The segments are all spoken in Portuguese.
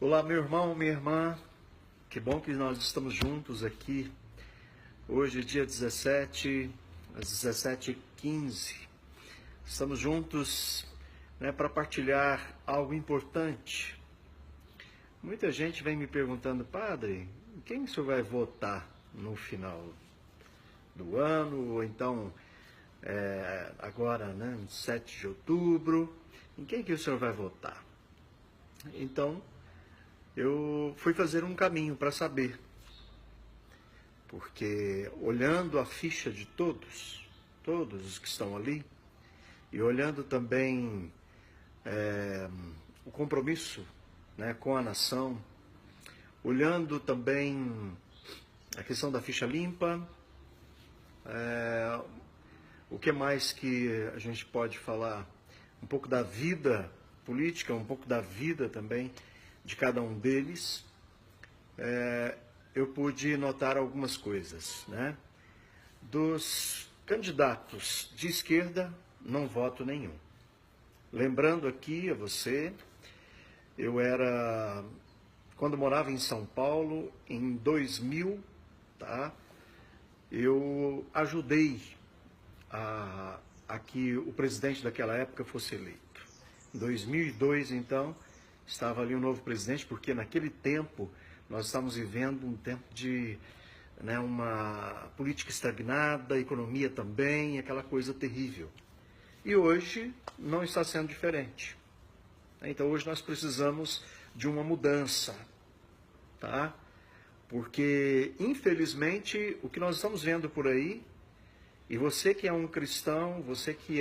Olá, meu irmão, minha irmã. Que bom que nós estamos juntos aqui. Hoje é dia 17, às 17h15. Estamos juntos, para partilhar algo importante. Muita gente vem me perguntando, padre, quem o senhor vai votar no final do ano? Ou então, agora, no 7 de outubro, em quem que o senhor vai votar? Então, eu fui fazer um caminho para saber, porque olhando a ficha de todos os que estão ali, e olhando também o compromisso, com a nação, olhando também a questão da ficha limpa, o que mais que a gente pode falar? Um pouco da vida política, um pouco da vida também de cada um deles, eu pude notar algumas coisas, Dos candidatos de esquerda, não voto nenhum. Lembrando aqui a você, quando morava em São Paulo, em 2000, eu ajudei a que o presidente daquela época fosse eleito. Em 2002, então, estava ali um novo presidente, porque naquele tempo nós estávamos vivendo um tempo de uma política estagnada, a economia também, aquela coisa terrível. E hoje não está sendo diferente. Então hoje nós precisamos de uma mudança, Porque, infelizmente, o que nós estamos vendo por aí, e você que é um cristão, você que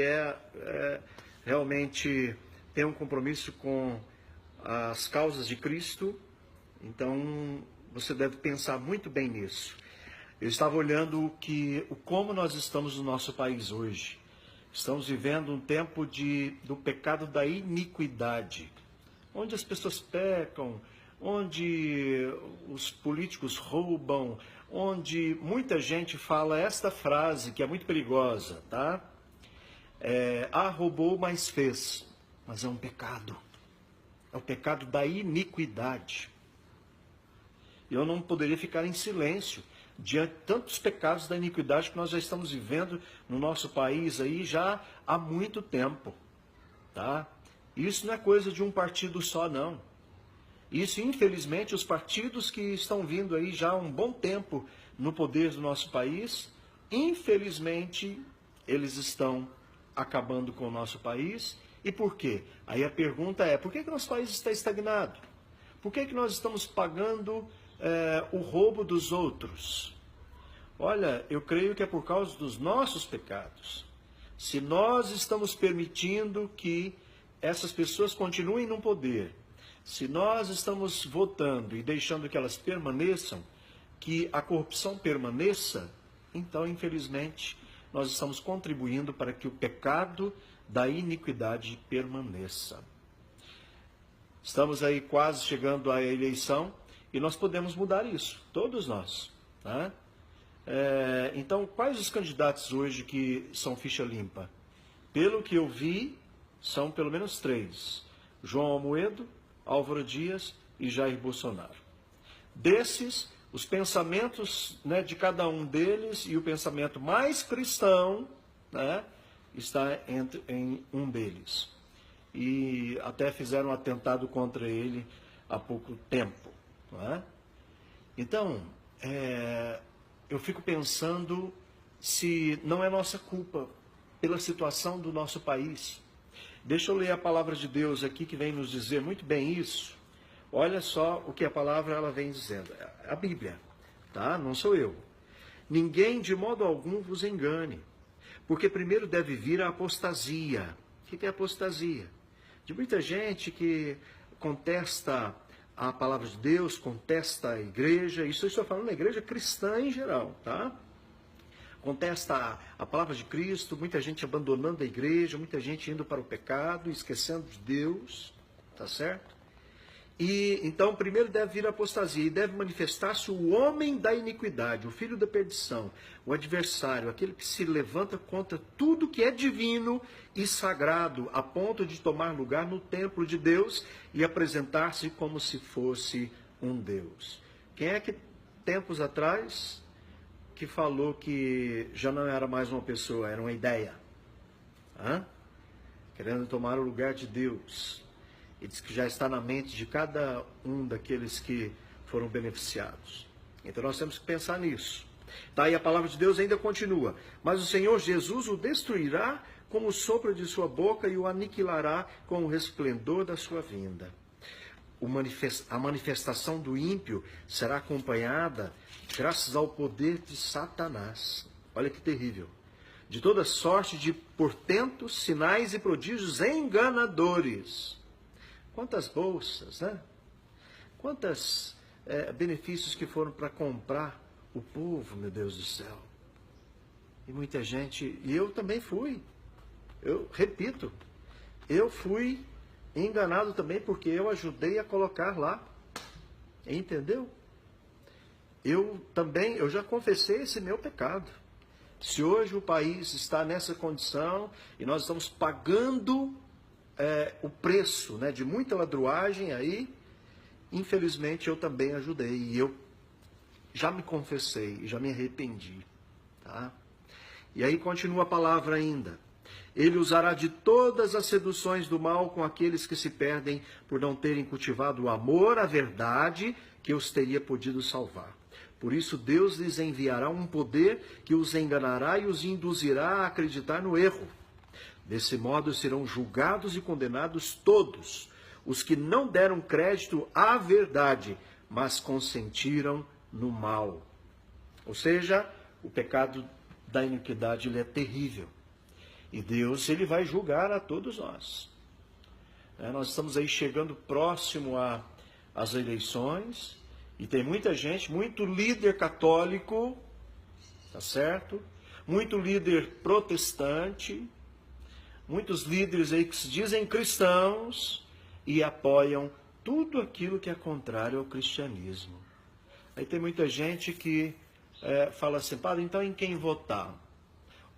realmente tem um compromisso com as causas de Cristo, então você deve pensar muito bem nisso. Eu estava olhando como nós estamos no nosso país hoje. Estamos vivendo um tempo do pecado da iniquidade, onde as pessoas pecam, onde os políticos roubam, onde muita gente fala esta frase que é muito perigosa, roubou, mas fez. Mas é um pecado. É o pecado da iniquidade. Eu não poderia ficar em silêncio diante de tantos pecados da iniquidade que nós já estamos vivendo no nosso país aí já há muito tempo, Isso não é coisa de um partido só, não. Isso, infelizmente, os partidos que estão vindo aí já há um bom tempo no poder do nosso país, infelizmente, eles estão acabando com o nosso país. E por quê? Aí a pergunta é, por que o nosso país está estagnado? Por que nós estamos pagando o roubo dos outros? Olha, eu creio que é por causa dos nossos pecados. Se nós estamos permitindo que essas pessoas continuem no poder, se nós estamos votando e deixando que elas permaneçam, que a corrupção permaneça, então, infelizmente, nós estamos contribuindo para que o pecado da iniquidade permaneça. Estamos aí quase chegando à eleição e nós podemos mudar isso, todos nós. Então, quais os candidatos hoje que são ficha limpa? Pelo que eu vi, são pelo menos 3. João Amoedo, Álvaro Dias e Jair Bolsonaro. Desses, os pensamentos de cada um deles e o pensamento mais cristão está em um deles. E até fizeram um atentado contra ele há pouco tempo. Então, eu fico pensando se não é nossa culpa pela situação do nosso país. Deixa eu ler a palavra de Deus aqui que vem nos dizer muito bem isso. Olha só o que a palavra ela vem dizendo. A Bíblia, Não sou eu. Ninguém de modo algum vos engane, porque primeiro deve vir a apostasia. O que é apostasia? De muita gente que contesta a palavra de Deus, contesta a igreja, isso eu estou falando da igreja cristã em geral, Contesta a palavra de Cristo, muita gente abandonando a igreja, muita gente indo para o pecado, esquecendo de Deus, certo? E então primeiro deve vir a apostasia e deve manifestar-se o homem da iniquidade, o filho da perdição, o adversário, aquele que se levanta contra tudo que é divino e sagrado, a ponto de tomar lugar no templo de Deus e apresentar-se como se fosse um Deus. Quem é que tempos atrás que falou que já não era mais uma pessoa, era uma ideia? Querendo tomar o lugar de Deus. Ele diz que já está na mente de cada um daqueles que foram beneficiados. Então nós temos que pensar nisso. Daí a palavra de Deus ainda continua. Mas o Senhor Jesus o destruirá com o sopro de sua boca e o aniquilará com o resplendor da sua vinda. A manifestação do ímpio será acompanhada graças ao poder de Satanás. Olha que terrível. De toda sorte de portentos, sinais e prodígios enganadores. Quantas bolsas, né? Quantos benefícios que foram para comprar o povo, meu Deus do céu. E muita gente, e eu também fui. Eu repito, eu fui enganado também porque eu ajudei a colocar lá. Entendeu? Eu já confessei esse meu pecado. Se hoje o país está nessa condição e nós estamos pagando o preço, né, de muita ladruagem aí, infelizmente eu também ajudei e eu já me confessei, já me arrependi, tá? E aí continua a palavra ainda. Ele usará de todas as seduções do mal com aqueles que se perdem por não terem cultivado o amor à verdade que os teria podido salvar. Por isso Deus lhes enviará um poder que os enganará e os induzirá a acreditar no erro. Desse modo serão julgados e condenados todos os que não deram crédito à verdade, mas consentiram no mal. Ou seja, o pecado da iniquidade ele é terrível. E Deus ele vai julgar a todos nós. Nós estamos aí chegando próximo às eleições e tem muita gente, muito líder católico, tá certo? Muito líder protestante, muitos líderes aí que se dizem cristãos e apoiam tudo aquilo que é contrário ao cristianismo. Aí tem muita gente que fala assim, padre, então em quem votar?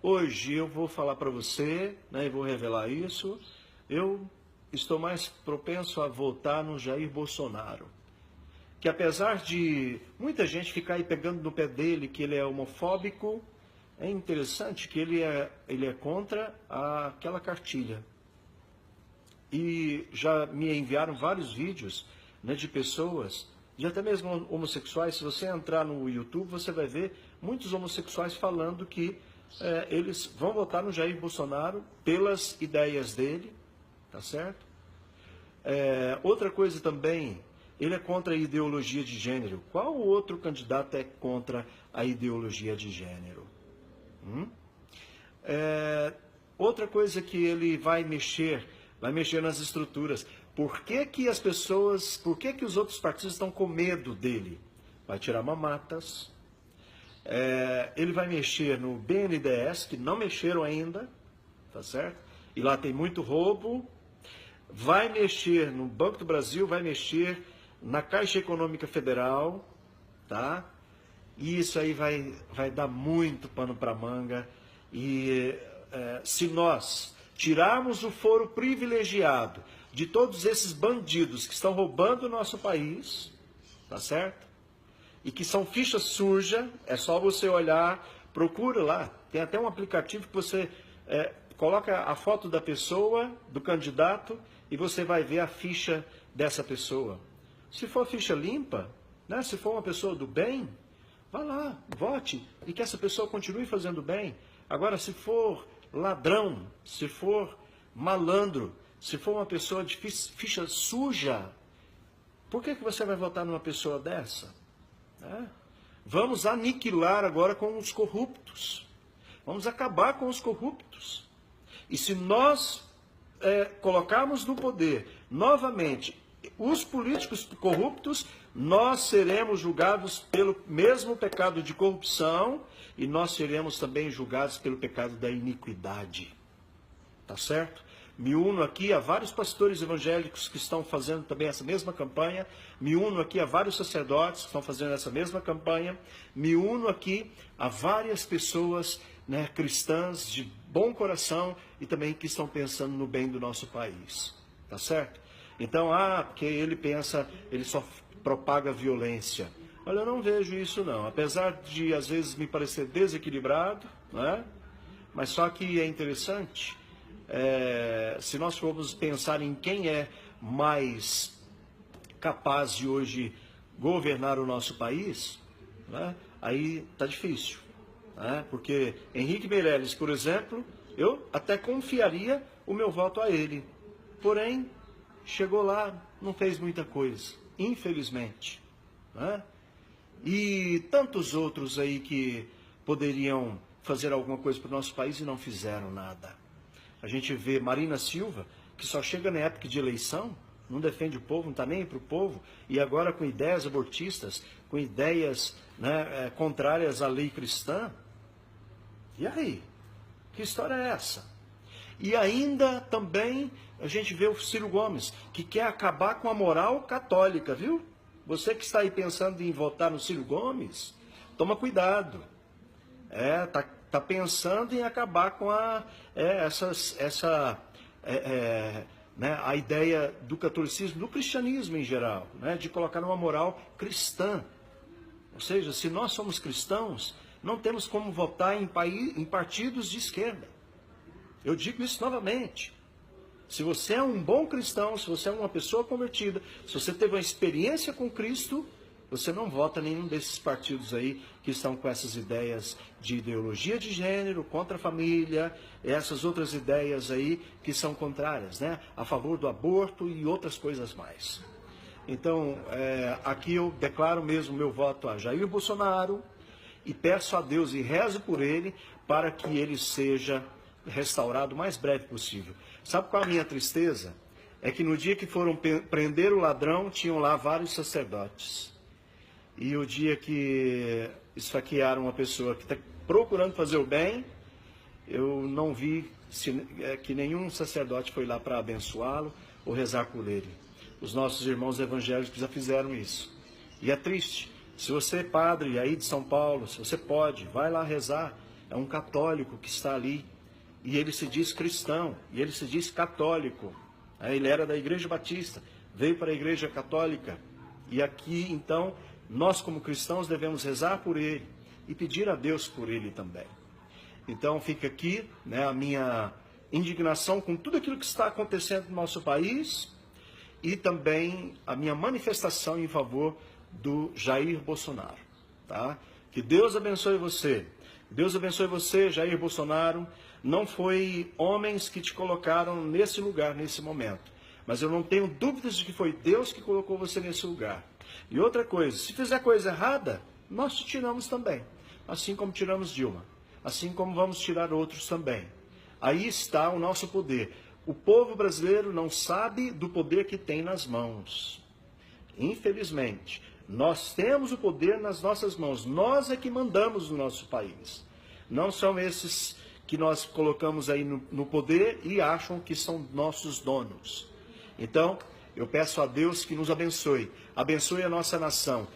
Hoje eu vou falar para você, né, e vou revelar isso, eu estou mais propenso a votar no Jair Bolsonaro. Que apesar de muita gente ficar aí pegando no pé dele, que ele é homofóbico, é interessante que ele é contra aquela cartilha. E já me enviaram vários vídeos, né, de pessoas, de até mesmo homossexuais. Se você entrar no YouTube, você vai ver muitos homossexuais falando que eles vão votar no Jair Bolsonaro pelas ideias dele, tá certo? Outra coisa também, ele é contra a ideologia de gênero. Qual outro candidato é contra a ideologia de gênero? Outra coisa que ele vai mexer nas estruturas. Por que os outros partidos estão com medo dele? Vai tirar mamatas. Ele vai mexer no BNDES, que não mexeram ainda, tá certo? E lá tem muito roubo. Vai mexer no Banco do Brasil, vai mexer na Caixa Econômica Federal, tá? E isso aí vai dar muito pano para manga. E se nós tirarmos o foro privilegiado de todos esses bandidos que estão roubando o nosso país, tá certo? E que são ficha suja, é só você olhar, procura lá. Tem até um aplicativo que você coloca a foto da pessoa, do candidato, e você vai ver a ficha dessa pessoa. Se for ficha limpa, né, se for uma pessoa do bem, vá lá, vote, e que essa pessoa continue fazendo bem. Agora, se for ladrão, se for malandro, se for uma pessoa de ficha suja, por que você vai votar numa pessoa dessa? Vamos aniquilar agora com os corruptos. Vamos acabar com os corruptos. E se nós colocarmos no poder novamente os políticos corruptos, nós seremos julgados pelo mesmo pecado de corrupção e nós seremos também julgados pelo pecado da iniquidade. Tá certo? Me uno aqui a vários pastores evangélicos que estão fazendo também essa mesma campanha. Me uno aqui a vários sacerdotes que estão fazendo essa mesma campanha. Me uno aqui a várias pessoas, né, cristãs de bom coração e também que estão pensando no bem do nosso país. Tá certo? Então, porque ele pensa, ele só propaga violência. Olha, eu não vejo isso não. Apesar de às vezes me parecer desequilibrado, né? Mas só que é interessante. Se nós formos pensar em quem é mais capaz de hoje governar o nosso país, né, aí está difícil. Né, porque Henrique Meirelles, por exemplo, eu até confiaria o meu voto a ele. Porém, chegou lá, não fez muita coisa, infelizmente. Né? E tantos outros aí que poderiam fazer alguma coisa para o nosso país e não fizeram nada. A gente vê Marina Silva, que só chega na época de eleição, não defende o povo, não está nem para o povo, e agora com ideias abortistas, com ideias, né, contrárias à lei cristã. E aí? Que história é essa? E ainda também a gente vê o Ciro Gomes, que quer acabar com a moral católica, viu? Você que está aí pensando em votar no Ciro Gomes, toma cuidado. Tá pensando em acabar com né, a ideia do catolicismo, do cristianismo em geral, né, de colocar uma moral cristã. Ou seja, se nós somos cristãos, não temos como votar em partidos de esquerda. Eu digo isso novamente. Se você é um bom cristão, se você é uma pessoa convertida, se você teve uma experiência com Cristo, você não vota em nenhum desses partidos aí que estão com essas ideias de ideologia de gênero, contra a família, essas outras ideias aí que são contrárias, né? A favor do aborto e outras coisas mais. Então, aqui eu declaro mesmo meu voto a Jair Bolsonaro e peço a Deus e rezo por ele para que ele seja restaurado o mais breve possível. Sabe qual a minha tristeza? É que no dia que foram prender o ladrão, tinham lá vários sacerdotes. E o dia que esfaquearam uma pessoa que está procurando fazer o bem, eu não vi que nenhum sacerdote foi lá para abençoá-lo ou rezar por ele. Os nossos irmãos evangélicos já fizeram isso. E é triste. Se você é padre aí de São Paulo, se você pode, vai lá rezar. É um católico que está ali. E ele se diz cristão, e ele se diz católico. Ele era da Igreja Batista, veio para a Igreja Católica. E aqui, então, nós como cristãos devemos rezar por ele e pedir a Deus por ele também. Então fica aqui, né, a minha indignação com tudo aquilo que está acontecendo no nosso país e também a minha manifestação em favor do Jair Bolsonaro. Tá? Que Deus abençoe você. Deus abençoe você, Jair Bolsonaro. Não foi homens que te colocaram nesse lugar, nesse momento. Mas eu não tenho dúvidas de que foi Deus que colocou você nesse lugar. E outra coisa, se fizer coisa errada, nós te tiramos também. Assim como tiramos Dilma. Assim como vamos tirar outros também. Aí está o nosso poder. O povo brasileiro não sabe do poder que tem nas mãos. Infelizmente, nós temos o poder nas nossas mãos. Nós é que mandamos no nosso país. Não são esses que nós colocamos aí no poder e acham que são nossos donos. Então, eu peço a Deus que nos abençoe, abençoe a nossa nação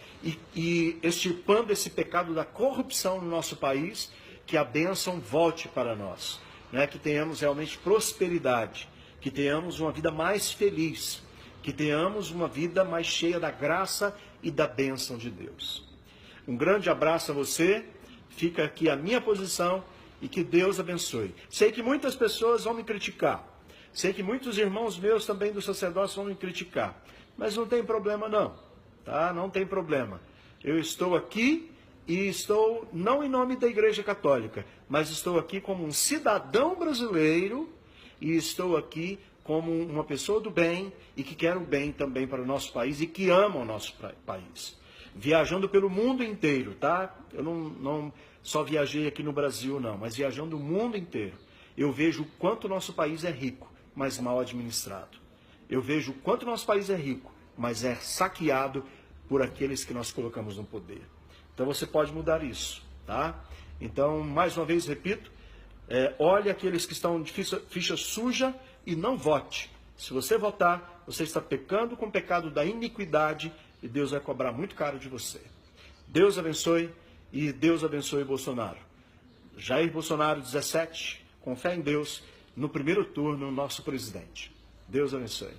e extirpando esse pecado da corrupção no nosso país, que a bênção volte para nós, né? Que tenhamos realmente prosperidade, que tenhamos uma vida mais feliz, que tenhamos uma vida mais cheia da graça e da bênção de Deus. Um grande abraço a você, fica aqui a minha posição e que Deus abençoe. Sei que muitas pessoas vão me criticar. Sei que muitos irmãos meus também do sacerdócio vão me criticar, mas não tem problema não, tá? Não tem problema. Eu estou aqui e estou não em nome da Igreja Católica, mas estou aqui como um cidadão brasileiro e estou aqui como uma pessoa do bem e que quer o bem também para o nosso país e que ama o nosso país. Viajando pelo mundo inteiro, tá? Eu não só viajei aqui no Brasil não, mas viajando o mundo inteiro. Eu vejo o quanto o nosso país é rico, mas mal administrado. Eu vejo o quanto o nosso país é rico, mas é saqueado por aqueles que nós colocamos no poder. Então você pode mudar isso, tá? Então, mais uma vez, repito, olhe aqueles que estão de ficha suja e não vote. Se você votar, você está pecando com o pecado da iniquidade e Deus vai cobrar muito caro de você. Deus abençoe e Deus abençoe Bolsonaro. Jair Bolsonaro, 17, com fé em Deus, no primeiro turno, nosso presidente. Deus abençoe.